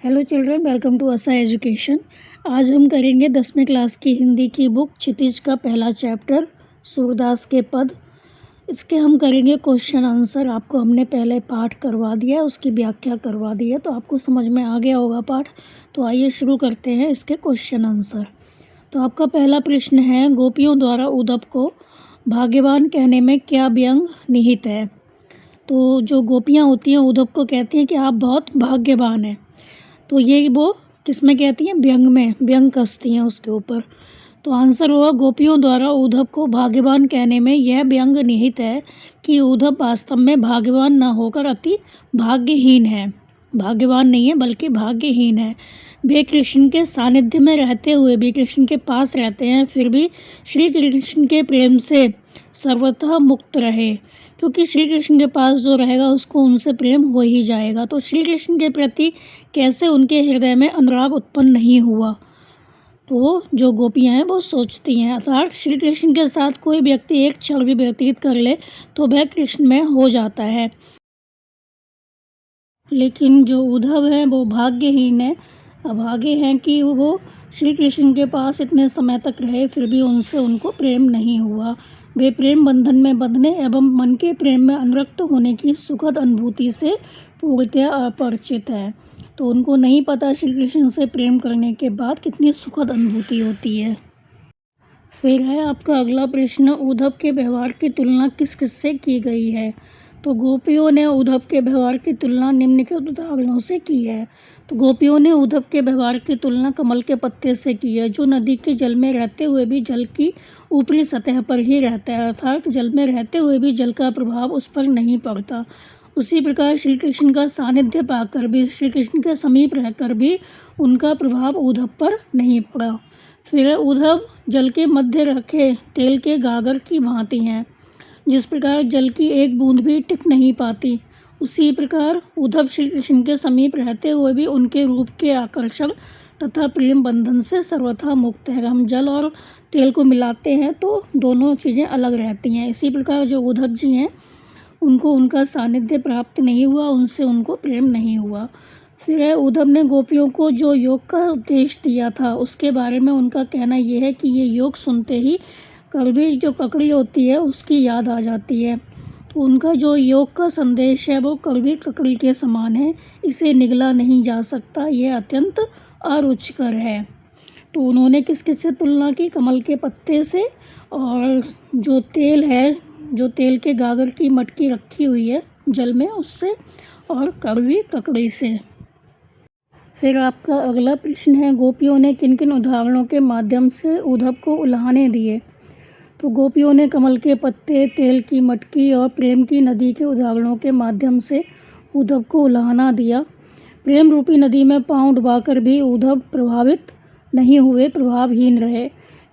Hello children, welcome to असा education. आज हम करेंगे 10वीं क्लास की हिंदी की बुक क्षितिज का पहला चैप्टर सूरदास के पद। इसके हम करेंगे क्वेश्चन आंसर। आपको हमने पहले पाठ करवा दिया है, उसकी व्याख्या करवा दी है, तो आपको समझ में आ गया होगा पाठ। तो आइए शुरू करते हैं इसके क्वेश्चन आंसर। तो आपका पहला प्रश्न है, गोपियों द्वारा उद्धव को भाग्यवान कहने में क्या व्यंग निहित है। तो जो गोपियाँ होती हैं उद्धव को कहती हैं कि आप बहुत भाग्यवान हैं। तो ये वो किस में कहती हैं? व्यंग में, व्यंग कसती हैं उसके ऊपर। तो आंसर होगा गोपियों द्वारा उद्धव को भाग्यवान कहने में यह व्यंग निहित है कि उद्धव वास्तव में भाग्यवान न होकर अति भाग्यहीन है। भाग्यवान नहीं है बल्कि भाग्यहीन है। वे कृष्ण के सानिध्य में रहते हुए भी, कृष्ण के पास रहते हैं, फिर भी श्री कृष्ण के प्रेम से सर्वतः मुक्त रहे, क्योंकि श्री कृष्ण के पास जो रहेगा उसको उनसे प्रेम हो ही जाएगा। तो श्री कृष्ण के प्रति कैसे उनके हृदय में अनुराग उत्पन्न नहीं हुआ, तो जो गोपियाँ हैं वो सोचती हैं। अर्थात श्री कृष्ण के साथ कोई व्यक्ति एक क्षण भी व्यतीत कर ले तो वह कृष्ण में हो जाता है, लेकिन जो उद्धव है वो भाग्यहीन है, अभागे हैं कि वो श्री कृष्ण के पास इतने समय तक रहे, फिर भी उनसे उनको प्रेम नहीं हुआ। वे प्रेम बंधन में बंधने एवं मन के प्रेम में अनुरक्त होने की सुखद अनुभूति से पूर्णतया अपरिचित है। तो उनको नहीं पता श्री कृष्ण से प्रेम करने के बाद कितनी सुखद अनुभूति होती है। फिर है आपका अगला प्रश्न, उद्धव के व्यवहार की तुलना किस किस से की गई है। तो गोपियों ने उद्धव के व्यवहार की तुलना निम्नलिखित उदाहरणों से की है। तो गोपियों ने उद्धव के व्यवहार की तुलना कमल के पत्ते से की है, जो नदी के जल में रहते हुए भी जल की ऊपरी सतह पर ही रहता है, अर्थात जल में रहते हुए भी जल का प्रभाव उस पर नहीं पड़ता। उसी प्रकार श्री कृष्ण का सानिध्य पाकर भी, श्री कृष्ण के समीप रहकर भी उनका प्रभाव उद्धव पर नहीं पड़ा। फिर उद्धव जल के मध्य रखे तेल के गागर की भांति हैं, जिस प्रकार जल की एक बूंद भी टिक नहीं पाती, उसी प्रकार उद्धव श्री कृष्ण के समीप रहते हुए भी उनके रूप के आकर्षण तथा प्रेम बंधन से सर्वथा मुक्त है। हम जल और तेल को मिलाते हैं तो दोनों चीज़ें अलग रहती हैं। इसी प्रकार जो उद्धव जी हैं उनको उनका सानिध्य प्राप्त नहीं हुआ, उनसे उनको प्रेम नहीं हुआ। फिर है, उद्धव ने गोपियों को जो योग का उपदेश दिया था उसके बारे में उनका कहना यह है कि ये योग सुनते ही कड़वी जो ककड़ी होती है उसकी याद आ जाती है। तो उनका जो योग का संदेश है वो कड़वी ककड़ी के समान है, इसे निगला नहीं जा सकता, यह अत्यंत अरुचिकर है। तो उन्होंने किस किस से तुलना की? कमल के पत्ते से, और जो तेल है, जो तेल के गागर की मटकी रखी हुई है जल में, उससे, और कड़वी ककड़ी से। फिर आपका अगला प्रश्न है, गोपियों ने किन किन उदाहरणों के माध्यम से उद्धव को उल्हाने दिए। तो गोपियों ने कमल के पत्ते, तेल की मटकी और प्रेम की नदी के उदाहरणों के माध्यम से उद्धव को उल्हाना दिया। प्रेम रूपी नदी में पांव डुबाकर भी उद्धव प्रभावित नहीं हुए, प्रभावहीन रहे।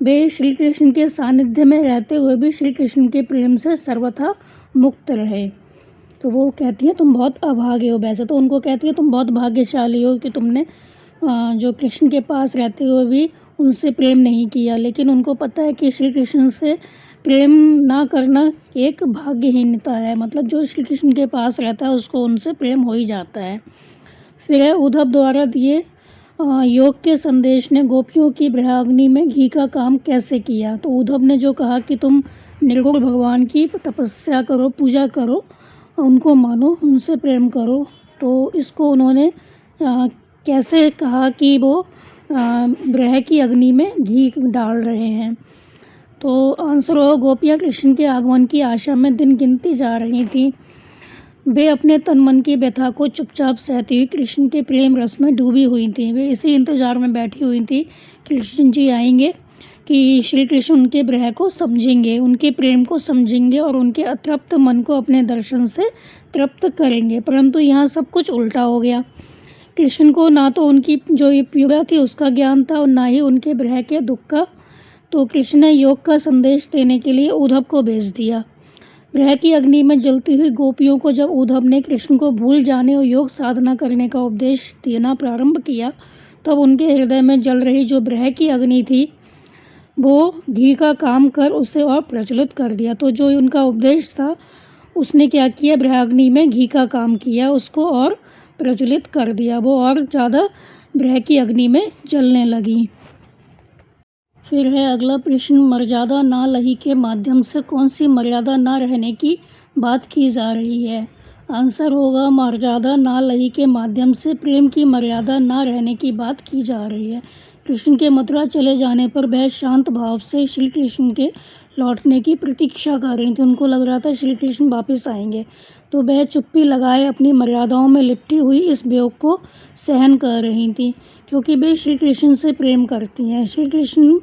वे श्री कृष्ण के सानिध्य में रहते हुए भी श्री कृष्ण के प्रेम से सर्वथा मुक्त रहे। तो वो कहती है तुम बहुत अभागे हो। वैसे तो उनको कहती है तुम बहुत भाग्यशाली हो कि तुमने जो कृष्ण के पास रहते हुए भी उनसे प्रेम नहीं किया, लेकिन उनको पता है कि श्री कृष्ण से प्रेम ना करना एक भाग्यहीनता है, मतलब जो श्री कृष्ण के पास रहता है उसको उनसे प्रेम हो ही जाता है। फिर है, उद्धव द्वारा दिए योग के संदेश ने गोपियों की ब्रह्माग्नि में घी का काम कैसे किया। तो उद्धव ने जो कहा कि तुम निर्गुण भगवान की तपस्या करो, पूजा करो, उनको मानो, उनसे प्रेम करो, तो इसको उन्होंने कैसे कहा कि वो ब्रह्म की अग्नि में घी डाल रहे हैं। तो आंसर हो, गोपियाँ कृष्ण के आगमन की आशा में दिन गिनती जा रही थी। वे अपने तन मन की व्यथा को चुपचाप सहती हुई कृष्ण के प्रेम रस में डूबी हुई थी। वे इसी इंतजार में बैठी हुई थी कृष्ण जी आएंगे कि श्री कृष्ण उनके ब्रह को समझेंगे, उनके प्रेम को समझेंगे और उनके अतृप्त मन को अपने दर्शन से तृप्त करेंगे। परंतु यहाँ सब कुछ उल्टा हो गया। कृष्ण को ना तो उनकी जो ये पीड़ा थी उसका ज्ञान था और ना ही उनके ब्रह के दुख का। तो कृष्ण ने योग का संदेश देने के लिए उद्धव को भेज दिया। ब्रह की अग्नि में जलती हुई गोपियों को जब उद्धव ने कृष्ण को भूल जाने और योग साधना करने का उपदेश देना प्रारंभ किया, तब उनके हृदय में जल रही जो ब्रह की अग्नि थी वो घी का काम कर उसे और प्रज्वलित कर दिया। तो जो उनका उपदेश था उसने क्या किया? ब्रह्माग्नि में घी का काम किया, उसको और प्रज्वलित कर दिया। वो और ज़्यादा विरह की अग्नि में जलने लगी। फिर है अगला प्रश्न, मर्यादा ना रही के माध्यम से कौन सी मर्यादा ना रहने की बात की जा रही है? आंसर होगा, मर्यादा ना रही के माध्यम से प्रेम की मर्यादा ना रहने की बात की जा रही है। कृष्ण के मथुरा चले जाने पर वह शांत भाव से श्री कृष्ण के लौटने की प्रतीक्षा कर रही थी। उनको लग रहा था श्री कृष्ण वापस आएंगे, तो वह चुप्पी लगाए अपनी मर्यादाओं में लिपटी हुई इस वियोग को सहन कर रही थी, क्योंकि वे श्री कृष्ण से प्रेम करती हैं। श्री कृष्ण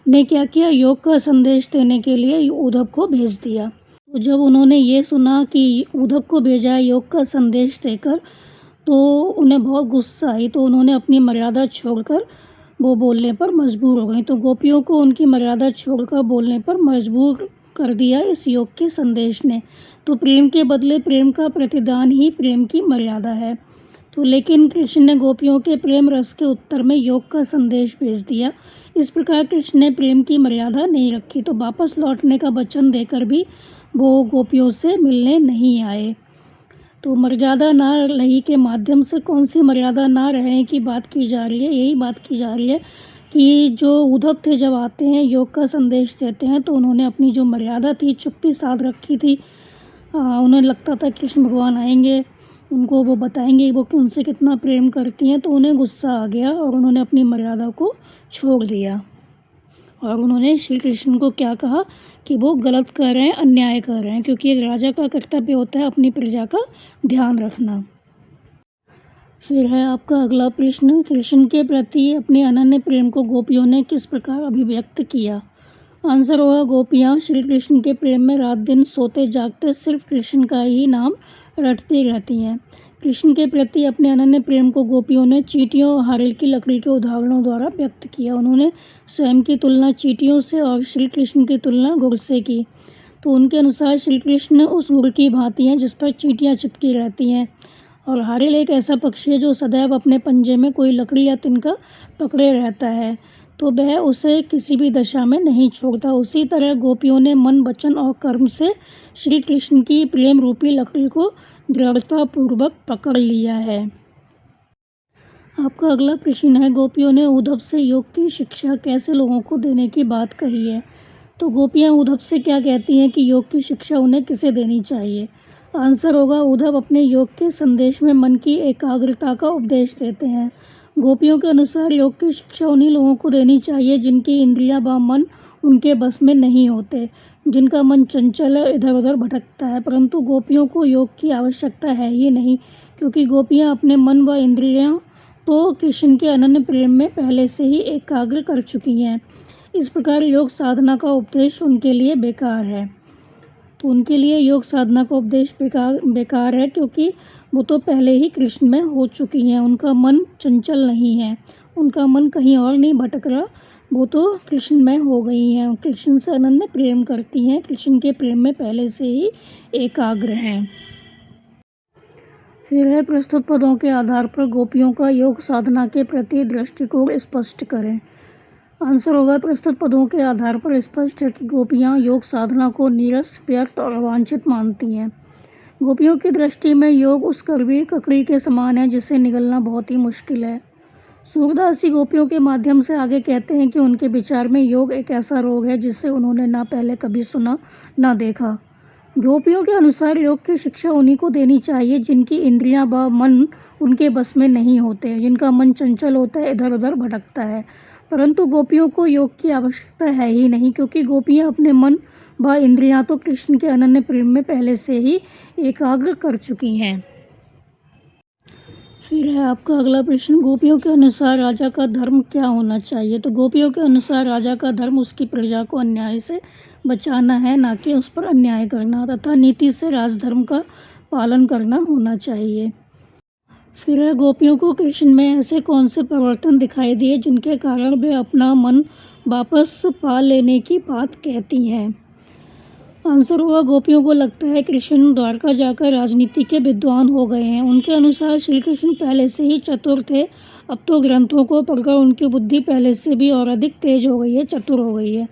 ने क्या किया, योग का संदेश देने के लिए उद्धव को भेज दिया। तो जब उन्होंने ये सुना कि उद्धव को भेजा है योग का संदेश देकर, तो उन्हें बहुत गुस्सा आई। तो उन्होंने अपनी मर्यादा छोड़कर वो बोलने पर मजबूर हो गई। तो गोपियों को उनकी मर्यादा छोड़कर बोलने पर मजबूर कर दिया इस योग के संदेश ने। तो प्रेम के बदले प्रेम का प्रतिदान ही प्रेम की मर्यादा है। तो लेकिन कृष्ण ने गोपियों के प्रेम रस के उत्तर में योग का संदेश भेज दिया। इस प्रकार कृष्ण ने प्रेम की मर्यादा नहीं रखी। तो वापस लौटने का वचन देकर भी वो गोपियों से मिलने नहीं आए। तो मर्यादा ना रही के माध्यम से कौन सी मर्यादा ना रहने की बात की जा रही है? यही बात की जा रही है कि जो उद्धव थे जब आते हैं योग का संदेश देते हैं, तो उन्होंने अपनी जो मर्यादा थी चुप्पी साध रखी थी। उन्हें लगता था कृष्ण भगवान आएंगे, उनको वो बताएंगे वो कि उनसे कितना प्रेम करती हैं। तो उन्हें गुस्सा आ गया और उन्होंने अपनी मर्यादा को छोड़ दिया और उन्होंने श्री कृष्ण को क्या कहा कि वो गलत कर रहे हैं, अन्याय कर रहे हैं, क्योंकि एक राजा का कर्तव्य होता है अपनी प्रजा का ध्यान रखना। फिर है आपका अगला प्रश्न, कृष्ण के प्रति अपने अनन्य प्रेम को गोपियों ने किस प्रकार अभिव्यक्त किया? आंसर होगा, गोपियाँ श्री कृष्ण के प्रेम में रात दिन सोते जागते सिर्फ कृष्ण का ही नाम रटती रहती हैं। कृष्ण के प्रति अपने अनन्य प्रेम को गोपियों ने चींटियों और हारिल की लकड़ी के उदाहरणों द्वारा व्यक्त किया। उन्होंने स्वयं की तुलना चींटियों से और श्री कृष्ण की तुलना गुड़ से की। तो उनके अनुसार श्री कृष्ण उस गुड़ की भांति हैं जिस पर चींटियाँ चिपकी रहती हैं, और हारिल एक ऐसा पक्षी है जो सदैव अपने पंजे में कोई लकड़ी या तिनका पकड़े रहता है, तो वह उसे किसी भी दशा में नहीं छोड़ता। उसी तरह गोपियों ने मन, वचन और कर्म से श्री कृष्ण की प्रेम रूपी लकड़ी को दृढ़तापूर्वक पकड़ लिया है। आपका अगला प्रश्न है, गोपियों ने उद्धव से योग की शिक्षा कैसे लोगों को देने की बात कही है? तो गोपियाँ उद्धव से क्या कहती हैं कि योग की शिक्षा उन्हें किसे देनी चाहिए? आंसर होगा, उद्धव अपने योग के संदेश में मन की एकाग्रता का उपदेश देते हैं। गोपियों के अनुसार योग की शिक्षा उन्हीं लोगों को देनी चाहिए जिनकी इंद्रियां व मन उनके बस में नहीं होते, जिनका मन चंचल है, इधर उधर भटकता है। परंतु गोपियों को योग की आवश्यकता है ही नहीं, क्योंकि गोपियां अपने मन व इंद्रियां तो कृष्ण के अनन्य प्रेम में पहले से ही एकाग्र कर चुकी हैं। इस प्रकार योग साधना का उपदेश उनके लिए बेकार है। तो उनके लिए योग साधना का उपदेश बेकार है, क्योंकि वो तो पहले ही कृष्ण में हो चुकी हैं। उनका मन चंचल नहीं है, उनका मन कहीं और नहीं भटक रहा, वो तो कृष्ण में हो गई हैं, कृष्ण से अनन्य प्रेम करती हैं, कृष्ण के प्रेम में पहले से ही एकाग्र हैं। फिर है, प्रस्तुत पदों के आधार पर गोपियों का योग साधना के प्रति दृष्टिकोण स्पष्ट करें। आंसर होगा, प्रस्तुत पदों के आधार पर स्पष्ट है कि गोपियाँ योग साधना को नीरस, व्यर्थ और अवांछित मानती हैं। गोपियों की दृष्टि में योग उस कड़वी ककड़ी के समान है जिसे निगलना बहुत ही मुश्किल है। सूरदास जी गोपियों के माध्यम से आगे कहते हैं कि उनके विचार में योग एक ऐसा रोग है जिसे उन्होंने ना पहले कभी सुना ना देखा। गोपियों के अनुसार योग की शिक्षा उन्हीं को देनी चाहिए जिनकी इंद्रियां व मन उनके बस में नहीं होते, जिनका मन चंचल होता है, इधर उधर भटकता है। परंतु गोपियों को योग की आवश्यकता है ही नहीं, क्योंकि गोपियां अपने मन व इंद्रियां तो कृष्ण के अनन्य प्रेम में पहले से ही एकाग्र कर चुकी हैं। फिर है आपका अगला प्रश्न, गोपियों के अनुसार राजा का धर्म क्या होना चाहिए? तो गोपियों के अनुसार राजा का धर्म उसकी प्रजा को अन्याय से बचाना है, ना कि उस पर अन्याय करना, तथा नीति से राजधर्म का पालन करना होना चाहिए। फिर है, गोपियों को कृष्ण में ऐसे कौन से परिवर्तन दिखाई दिए जिनके कारण वे अपना मन वापस पा लेने की बात कहती हैं? आंसर हुआ, गोपियों को लगता है कृष्ण द्वारका जाकर राजनीति के विद्वान हो गए हैं। उनके अनुसार श्री कृष्ण पहले से ही चतुर थे, अब तो ग्रंथों को पढ़कर उनकी बुद्धि पहले से भी और अधिक तेज हो गई है, चतुर हो गई है।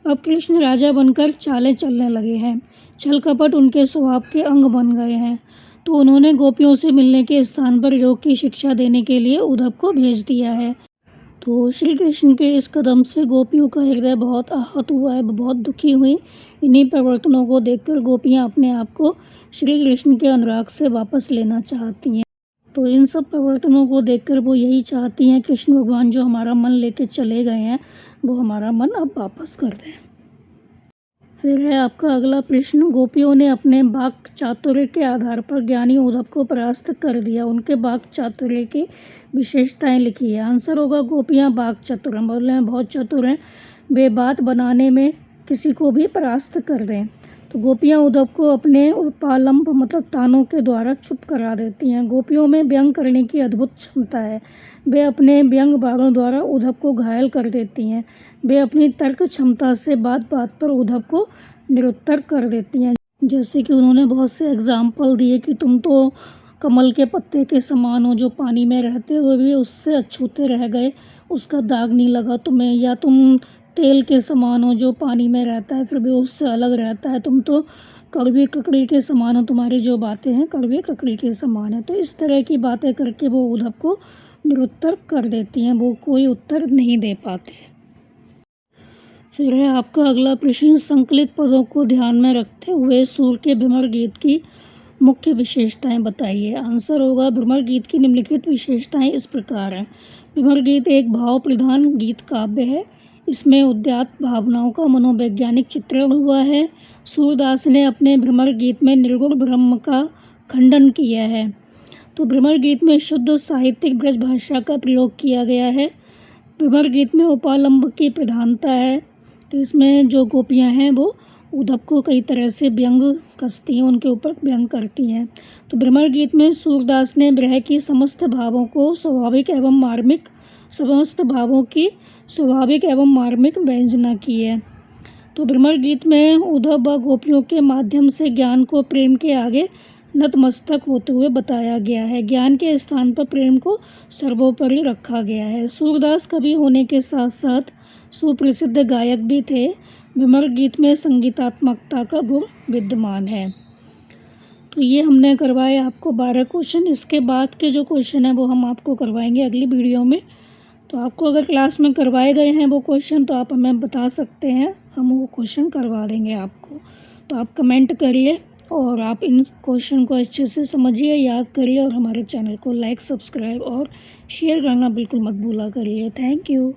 अब कृष्ण राजा बनकर चालें चलने लगे हैं, छल कपट उनके स्वभाव के अंग बन गए हैं। तो उन्होंने गोपियों से मिलने के स्थान पर योग की शिक्षा देने के लिए उद्धव को भेज दिया है। तो श्री कृष्ण के इस कदम से गोपियों का हृदय बहुत आहत हुआ है, बहुत दुखी हुई। इन्हीं परिवर्तनों को देखकर गोपियाँ अपने आप को श्री कृष्ण के अनुराग से वापस लेना चाहती हैं। तो इन सब परिवर्तनों को देखकर वो यही चाहती हैं कृष्ण भगवान जो हमारा मन लेके चले गए हैं वो हमारा मन अब वापस कर दें। फिर है आपका अगला प्रश्न, गोपियों ने अपने वाक् चातुर्य के आधार पर ज्ञानी उद्धव को परास्त कर दिया, उनके वाक् चातुर्य की विशेषताएं लिखी है। आंसर होगा गोपियाँ वाक् चतुर हैं, बोल रहे हैं बहुत चतुर हैं, वे बात बनाने में किसी को भी परास्त कर दें। तो गोपियाँ उद्धव को अपने उपालंब मतलब तानों के द्वारा चुप करा देती हैं। गोपियों में व्यंग करने की अद्भुत क्षमता है, वे अपने व्यंग बाणों द्वारा उद्धव को घायल कर देती हैं। वे अपनी तर्क क्षमता से बात बात पर उद्धव को निरुत्तर कर देती हैं। जैसे कि उन्होंने बहुत से एग्जाम्पल दिए कि तुम तो कमल के पत्ते के समान हो जो पानी में रहते हुए भी उससे अछूते रह गए, उसका दाग नहीं लगा तुम्हें, या तुम तेल के समान हो जो पानी में रहता है फिर भी उससे अलग रहता है, तुम तो कड़वी ककड़ी के समान हो, तुम्हारी जो बातें हैं कड़वी ककड़ी के समान है। तो इस तरह की बातें करके वो उद्धव को निरुत्तर कर देती हैं, वो कोई उत्तर नहीं दे पाते। फिर है आपका अगला प्रश्न, संकलित पदों को ध्यान में रखते हुए सूर के भ्रमर गीत की मुख्य विशेषताएं बताइए। आंसर होगा भ्रमर गीत की निम्नलिखित विशेषताएं इस प्रकार हैं। भ्रमर गीत एक भाव प्रधान गीत काव्य है, इसमें उद्यत भावनाओं का मनोवैज्ञानिक चित्रण हुआ है। सूरदास ने अपने भ्रमर गीत में निर्गुण ब्रह्म का खंडन किया है। तो भ्रमर गीत में शुद्ध साहित्यिक ब्रज भाषा का प्रयोग किया गया है। भ्रमर गीत में उपालंब की प्रधानता है, तो इसमें जो गोपियाँ हैं वो उद्धव को कई तरह से व्यंग कसती हैं, उनके ऊपर व्यंग करती हैं। तो भ्रमर गीत में सूरदास ने विरह की समस्त भावों की स्वाभाविक एवं मार्मिक व्यंजना की है। तो भ्रमर गीत में उद्धव व गोपियों के माध्यम से ज्ञान को प्रेम के आगे नतमस्तक होते हुए बताया गया है। ज्ञान के स्थान पर प्रेम को सर्वोपरि रखा गया है। सूरदास कवि होने के साथ साथ सुप्रसिद्ध गायक भी थे। भ्रमर गीत में संगीतात्मकता का गुण विद्यमान है। तो ये हमने करवाए आपको 12 क्वेश्चन। इसके बाद के जो क्वेश्चन हैं वो हम आपको करवाएंगे अगली वीडियो में। तो आपको अगर क्लास में करवाए गए हैं वो क्वेश्चन तो आप हमें बता सकते हैं, हम वो क्वेश्चन करवा देंगे आपको। तो आप कमेंट करिए और आप इन क्वेश्चन को अच्छे से समझिए, याद करिए और हमारे चैनल को लाइक, सब्सक्राइब और शेयर करना बिल्कुल मत भूला करिए। Thank you.